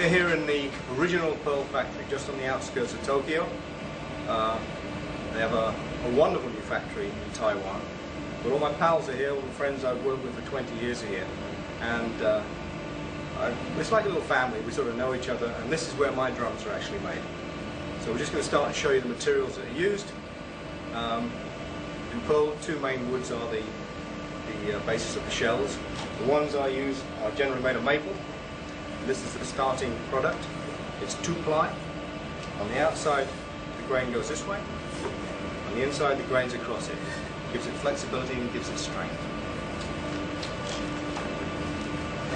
We're here in the original Pearl factory just on the outskirts of Tokyo. They have a wonderful new factory in Taiwan. But all my pals are here, all the friends I've worked with for 20 years are here. And it's like a little family, we sort of know each other, and this is where my drums are actually made. So we're just going to start and show you the materials that are used. In Pearl, two main woods are the basis of the shells. The ones I use are generally made of maple. This is the starting product. It's 2-ply. On the outside, the grain goes this way. On the inside, the grain's across it. Gives it flexibility and gives it strength.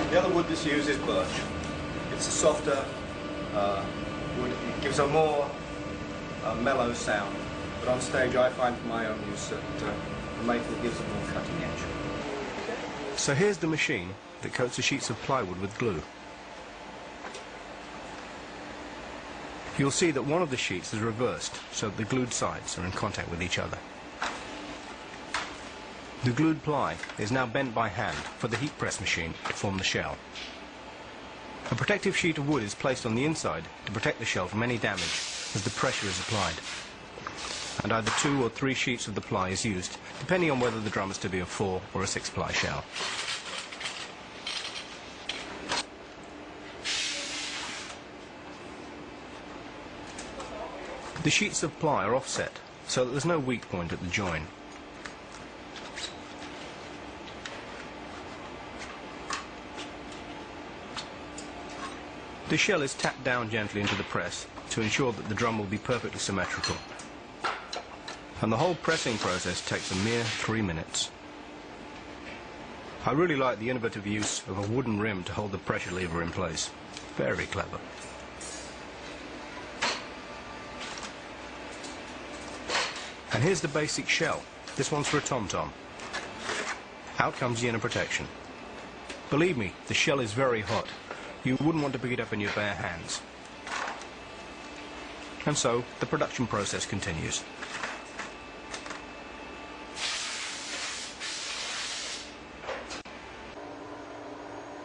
The other wood that's used is birch. It's a softer wood. It gives a more mellow sound. But on stage, I find for my own use that the maple gives a more cutting edge. So here's the machine that coats the sheets of plywood with glue. You'll see that one of the sheets is reversed, so that the glued sides are in contact with each other. The glued ply is now bent by hand for the heat press machine to form the shell. A protective sheet of wood is placed on the inside to protect the shell from any damage as the pressure is applied. And either 2 or 3 sheets of the ply is used, depending on whether the drum is to be a 4 or a 6-ply shell. The sheets of ply are offset, so that there's no weak point at the join. The shell is tapped down gently into the press to ensure that the drum will be perfectly symmetrical. And the whole pressing process takes a mere 3 minutes. I really like the innovative use of a wooden rim to hold the pressure lever in place. Very clever. And here's the basic shell. This one's for a tom-tom. Out comes the inner protection. Believe me, the shell is very hot. You wouldn't want to pick it up in your bare hands. And so, the production process continues.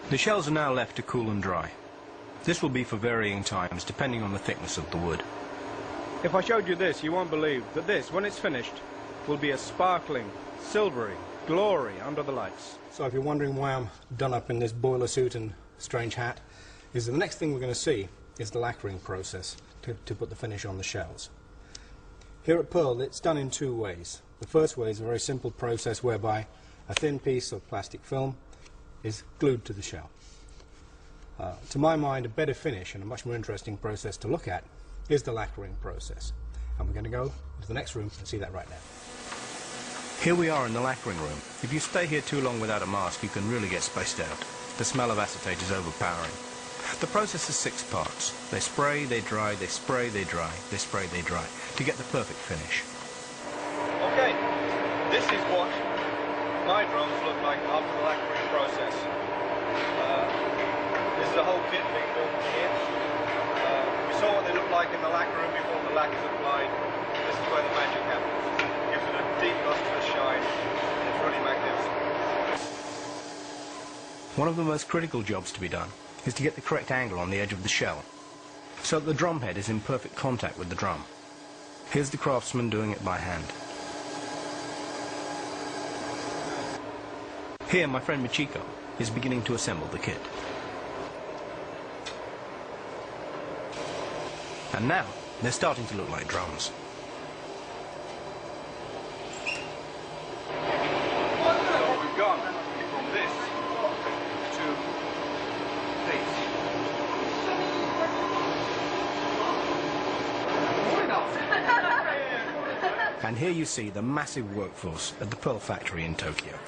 The shells are now left to cool and dry. This will be for varying times, depending on the thickness of the wood. If I showed you this, you won't believe that this, when it's finished, will be a sparkling, silvery glory under the lights. So if you're wondering why I'm done up in this boiler suit and strange hat, is the next thing we're going to see is the lacquering process to put the finish on the shells. Here at Pearl, it's done in 2 ways. The first way is a very simple process whereby a thin piece of plastic film is glued to the shell. To my mind, a better finish and a much more interesting process to look at is the lacquering process. And we're going to go to the next room and see that right now. Here we are in the lacquering room. If you stay here too long without a mask, you can really get spaced out. The smell of acetate is overpowering. The process is 6 parts. They spray, they dry, they spray, they dry, they spray, they dry, to get the perfect finish. Okay, this is what my drums look like after the lacquering process. This is a whole kit being built here. We saw what they look like in the lacquer room before the lacquer is applied. This is where the magic happens. It gives it a deep lustrous shine, and it's really magnificent. One of the most critical jobs to be done is to get the correct angle on the edge of the shell, so that the drum head is in perfect contact with the drum. Here's the craftsman doing it by hand. Here, my friend Michiko is beginning to assemble the kit. And now, they're starting to look like drums. So we've gone from this to this. And here you see the massive workforce at the Pearl factory in Tokyo.